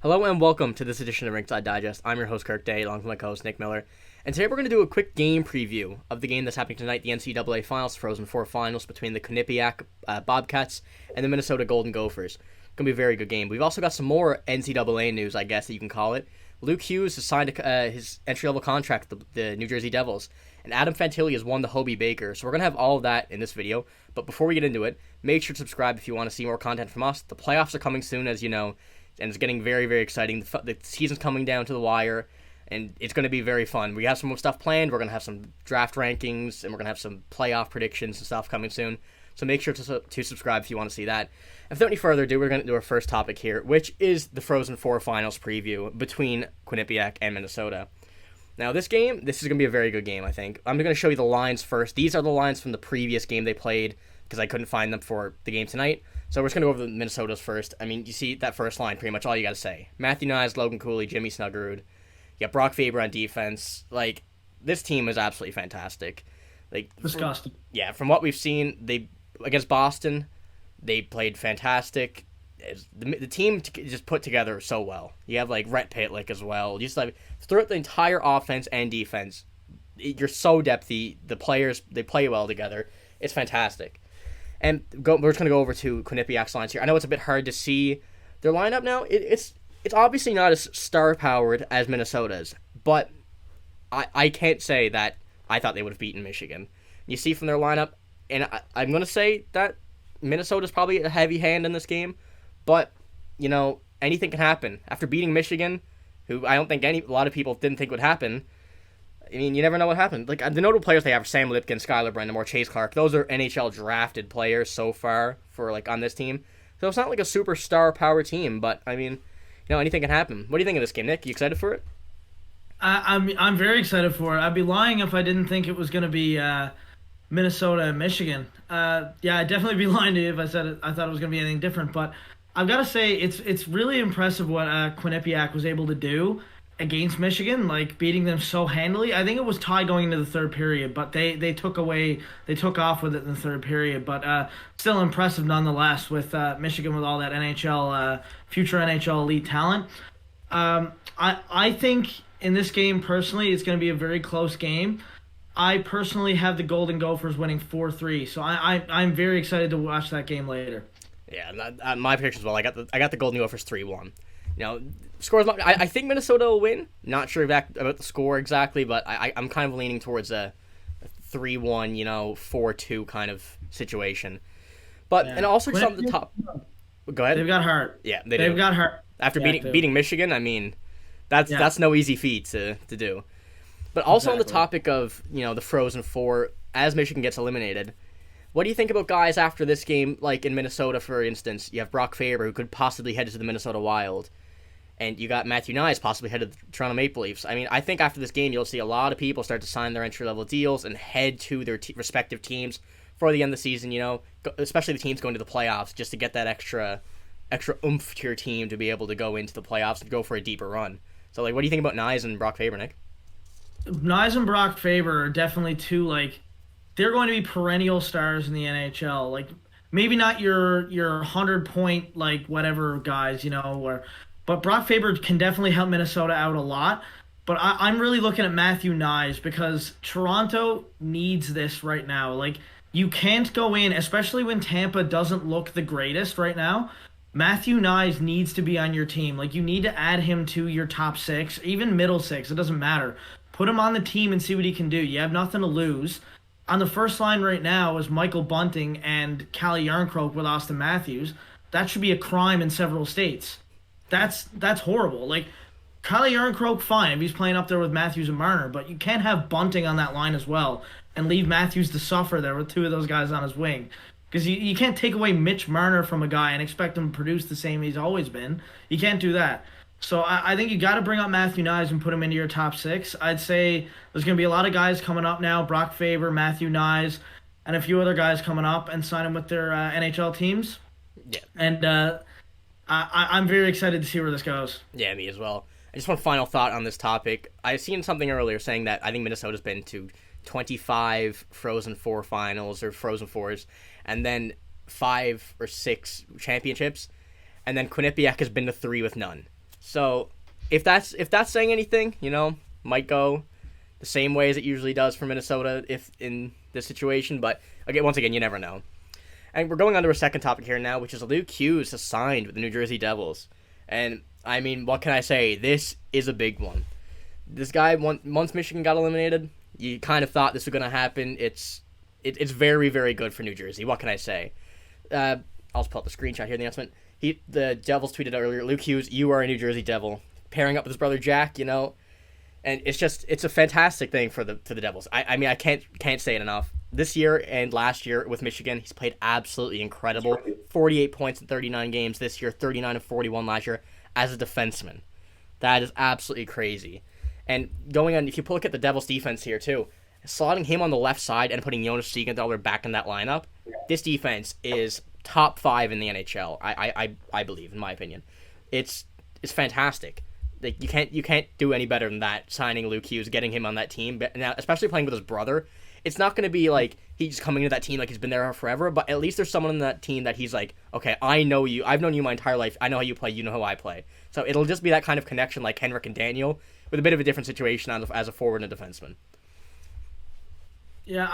Hello and welcome to this edition of Rinkside Digest. I'm your host Kirk Day, along with my co-host Nick Miller. And today we're going to do a quick game preview of the game that's happening tonight, the NCAA Finals, Frozen Four Finals between the Quinnipiac Bobcats and the Minnesota Golden Gophers. Going to be a very good game. We've also got some more NCAA news, I guess that you can call it. Luke Hughes has signed his entry-level contract with the New Jersey Devils, and Adam Fantilli has won the Hobey Baker. So we're going to have all of that in this video. But before we get into it, make sure to subscribe if you want to see more content from us. The playoffs are coming soon, as you know, and it's getting very, very exciting. The season's coming down to the wire, and it's going to be very fun. We have some more stuff planned. We're going to have some draft rankings, and we're going to have some playoff predictions and stuff coming soon. So make sure to subscribe if you want to see that. And without any further ado, we're going to do our first topic here, which is the Frozen Four Finals preview between Quinnipiac and Minnesota. Now, this is going to be a very good game, I think. I'm going to show you the lines first. These are the lines from the previous game they played, because I couldn't find them for the game tonight. So we're just going to go over the Minnesota's first. I mean, you see that first line, pretty much all you got to say. Matthew Nyes, Logan Cooley, Jimmy Snuggerud. You got Brock Faber on defense. Like, this team is absolutely fantastic. Like, Disgusting. From what we've seen, against Boston, they played fantastic. The team just put together so well. You have, like, Rhett Pitlick as well. Just, like, throughout the entire offense and defense, you're so depthy. The players, they play well together. It's fantastic. And we're just going to go over to Quinnipiac's lines here. I know it's a bit hard to see their lineup now. It's obviously not as star-powered as Minnesota's, but I can't say that I thought they would have beaten Michigan. You see from their lineup, and I'm going to say that Minnesota's probably a heavy hand in this game, but, you know, anything can happen. After beating Michigan, who I don't think a lot of people didn't think would happen, I mean, you never know what happened. Like, the notable players they have are Sam Lipkin, Skylar Brandamore, Chase Clark. Those are NHL drafted players so far for, like, on this team. So it's not like a superstar power team, but, I mean, you know, anything can happen. What do you think of this game, Nick? You excited for it? I'm very excited for it. I'd be lying if I didn't think it was going to be Minnesota and Michigan. I'd definitely be lying to you if I said I thought it was going to be anything different. But I've got to say, it's really impressive what Quinnipiac was able to do against Michigan, like beating them so handily. I think it was tied going into the third period, but they took off with it in the third period. But still impressive nonetheless with Michigan with all that future NHL elite talent. I think in this game personally, it's going to be a very close game. I personally have the Golden Gophers winning 4-3, so I'm very excited to watch that game later. Yeah, my prediction as well. I got the Golden Gophers 3-1. You know, scores. I think Minnesota will win. Not sure about the score exactly, but I'm kind of leaning towards a 3-1, 4-2 kind of situation. But and also just on the top. Go ahead. They've got heart. Yeah, they've got heart. After beating Michigan, I mean, that's no easy feat to do. But also on the topic of the Frozen Four, as Michigan gets eliminated. What do you think about guys after this game, like in Minnesota, for instance? You have Brock Faber, who could possibly head to the Minnesota Wild. And you got Matthew Nyes possibly headed to the Toronto Maple Leafs. I mean, I think after this game, you'll see a lot of people start to sign their entry-level deals and head to their respective teams for the end of the season, especially the teams going to the playoffs, just to get that extra oomph to your team to be able to go into the playoffs and go for a deeper run. So, like, what do you think about Nyes and Brock Faber, Nick? Nyes and Brock Faber are definitely two, like, they're going to be perennial stars in the NHL. Like, maybe not your 100-point, like, whatever guys, but Brock Faber can definitely help Minnesota out a lot. But I'm really looking at Matthew Nyes because Toronto needs this right now. Like, you can't go in, especially when Tampa doesn't look the greatest right now. Matthew Nyes needs to be on your team. Like, you need to add him to your top six, even middle six. It doesn't matter. Put him on the team and see what he can do. You have nothing to lose. On the first line right now is Michael Bunting and Calle Jarnkrok with Austin Matthews. That should be a crime in several states. That's horrible. Like, Calle Jarnkrok, fine if he's playing up there with Matthews and Marner, but you can't have Bunting on that line as well and leave Matthews to suffer there with two of those guys on his wing. Because you can't take away Mitch Marner from a guy and expect him to produce the same he's always been. You can't do that. So I think you got to bring up Matthew Nyes and put him into your top six. I'd say there's going to be a lot of guys coming up now, Brock Faber, Matthew Nyes, and a few other guys coming up and sign them with their NHL teams. Yeah. And I'm very excited to see where this goes. Yeah, me as well. I just want final thought on this topic. I seen something earlier saying that I think Minnesota's been to 25 Frozen Four finals or Frozen Fours, and then 5 or 6 championships, and then Quinnipiac has been to 3 with none. So if that's saying anything, might go the same way as it usually does for Minnesota if in this situation. But again, once again, you never know. And we're going on to our second topic here now, which is Luke Hughes has signed with the New Jersey Devils. And, I mean, what can I say? This is a big one. This guy, once Michigan got eliminated, you kind of thought this was going to happen. It's very, very good for New Jersey. What can I say? I'll just pull up the screenshot here, the announcement. The Devils tweeted earlier, Luke Hughes, you are a New Jersey Devil. Pairing up with his brother Jack, and it's a fantastic thing for the Devils. I mean, I can't say it enough. This year and last year with Michigan, he's played absolutely incredible. 48 points in 39 games this year, 39 and 41 last year as a defenseman. That is absolutely crazy. And going on, if you look at the Devils' defense here too, slotting him on the left side and putting Jonas Siegenthaler back in that lineup, this defense is top 5 in the NHL. I believe, in my opinion, it's fantastic. Like you can't do any better than that. Signing Luke Hughes, getting him on that team, but now especially playing with his brother. It's not going to be like he's coming into that team like he's been there forever, but at least there's someone in that team that he's like, okay, I know you. I've known you my entire life. I know how you play. You know how I play. So it'll just be that kind of connection like Henrik and Daniel, with a bit of a different situation as a forward and a defenseman. Yeah,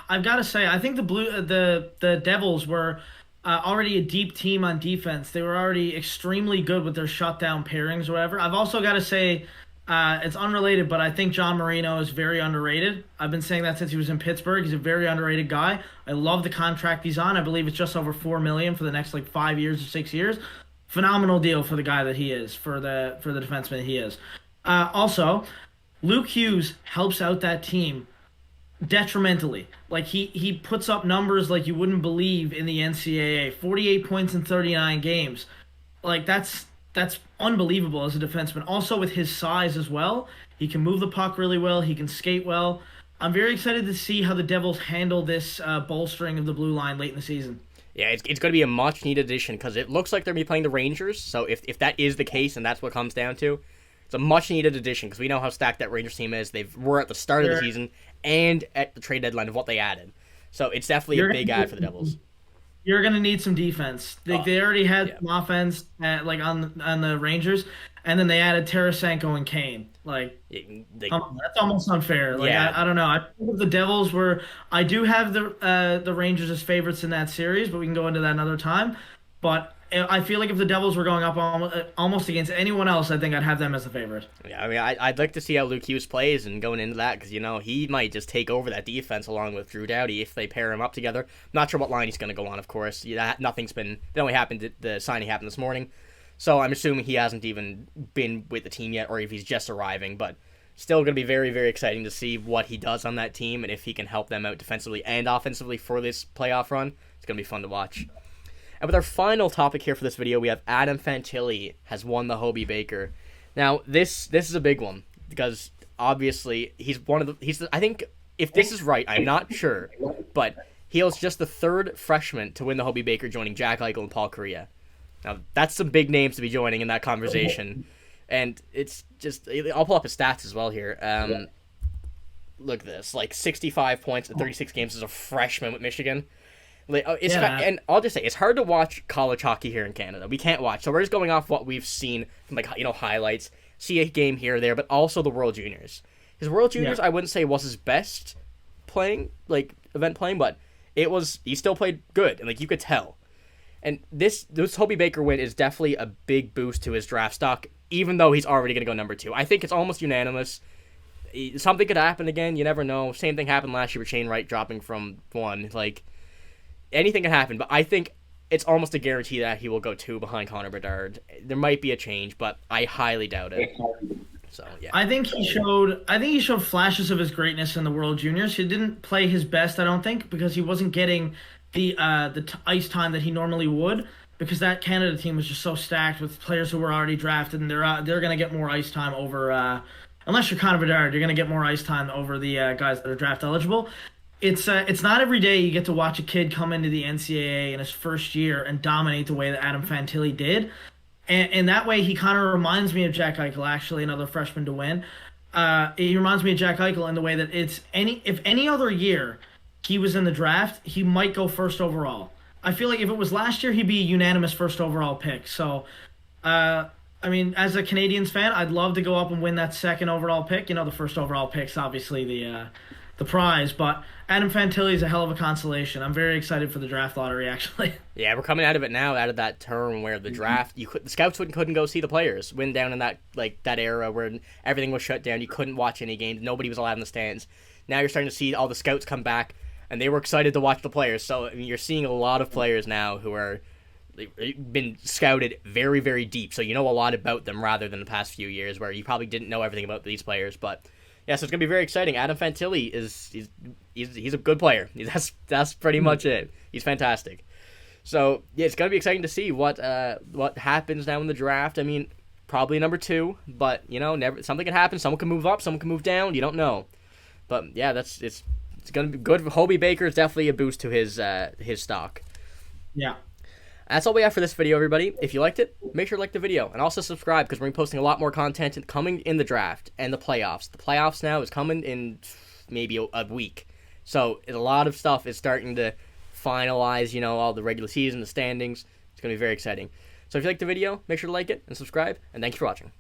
I've got to say, I think the Devils were already a deep team on defense. They were already extremely good with their shutdown pairings or whatever. I've also got to say, it's unrelated, but I think John Marino is very underrated. I've been saying that since he was in Pittsburgh. He's a very underrated guy. I love the contract he's on. I believe it's just over $4 million for the next 5 years or 6 years. Phenomenal deal for the guy that he is, for the defenseman he is. Also, Luke Hughes helps out that team detrimentally. Like he puts up numbers like you wouldn't believe in the NCAA. 48 points in 39 games. Like that's unbelievable as a defenseman. Also with his size as well, he can move the puck really well. He can skate well. I'm very excited to see how the Devils handle this bolstering of the blue line late in the season. Yeah, it's going to be a much needed addition because it looks like they're going to be playing the Rangers. So if that is the case and that's what it comes down to, it's a much needed addition because we know how stacked that Rangers team is. They were at the start of the season and at the trade deadline of what they added. So it's definitely a big add for the Devils. You're going to need some defense. They already had some offense on the Rangers, and then they added Tarasenko and Kane. That's almost unfair. I don't know. I think the Devils were. I do have the Rangers as favorites in that series, but we can go into that another time. But I feel like if the Devils were going up almost against anyone else, I think I'd have them as the favorite. Yeah, I mean, I'd like to see how Luke Hughes plays and going into that because, he might just take over that defense along with Drew Doughty if they pair him up together. Not sure what line he's going to go on, of course. It only happened, the signing happened this morning. So I'm assuming he hasn't even been with the team yet or if he's just arriving. But still going to be very, very exciting to see what he does on that team and if he can help them out defensively and offensively for this playoff run. It's going to be fun to watch. And with our final topic here for this video, we have Adan Fantilli has won the Hobey Baker. Now, this is a big one because obviously I think if this is right, I'm not sure, but he was just the third freshman to win the Hobey Baker, joining Jack Eichel and Paul Kariya. Now, that's some big names to be joining in that conversation. And it's just, I'll pull up his stats as well here. Look at this, 65 points in 36 games as a freshman with Michigan. And I'll just say it's hard to watch college hockey here in Canada. We can't watch, so we're just going off what we've seen from highlights, see a game here or there, but also the World Juniors. His World Juniors, I wouldn't say was his best event playing, but he still played good, and you could tell. And this Hobey Baker win is definitely a big boost to his draft stock, even though he's already going to go number 2. I think it's almost unanimous. Something could happen again. You never know. Same thing happened last year with Shane Wright dropping from 1. Anything can happen, but I think it's almost a guarantee that he will go 2 behind Connor Bedard. There might be a change, but I highly doubt it. So yeah, I think he showed flashes of his greatness in the World Juniors. He didn't play his best, I don't think, because he wasn't getting the ice time that he normally would. Because that Canada team was just so stacked with players who were already drafted, and they're going to get more ice time over. Unless you're Connor Bedard, you're going to get more ice time over the guys that are draft eligible. It's not every day you get to watch a kid come into the NCAA in his first year and dominate the way that Adam Fantilli did. And that way he kind of reminds me of Jack Eichel, actually, another freshman to win. He reminds me of Jack Eichel in the way that if any other year he was in the draft, he might go first overall. I feel like if it was last year, he'd be a unanimous first overall pick. So I mean, as a Canadians fan, I'd love to go up and win that second overall pick. The first overall pick's obviously the prize, but Adam Fantilli is a hell of a consolation. I'm very excited for the draft lottery, actually. Yeah, we're coming out of it now, out of that term where the draft, the scouts couldn't go see the players. When down in that era where everything was shut down, you couldn't watch any games. Nobody was allowed in the stands. Now you're starting to see all the scouts come back, and they were excited to watch the players. So I mean, you're seeing a lot of players now who are been scouted very, very deep. So you know a lot about them rather than the past few years where you probably didn't know everything about these players. But yeah, so it's gonna be very exciting. Adam Fantilli he's a good player. That's pretty much it. He's fantastic. So yeah, it's gonna be exciting to see what happens now in the draft. I mean, probably number 2, but never something can happen. Someone can move up, someone can move down. You don't know. But yeah, it's gonna be good. Hobey Baker is definitely a boost to his stock. Yeah. That's all we have for this video, everybody. If you liked it, make sure to like the video. And also subscribe, because we're going to be posting a lot more content coming in the draft and the playoffs. The playoffs now is coming in maybe a week. So a lot of stuff is starting to finalize, all the regular season, the standings. It's going to be very exciting. So if you liked the video, make sure to like it and subscribe. And thank you for watching.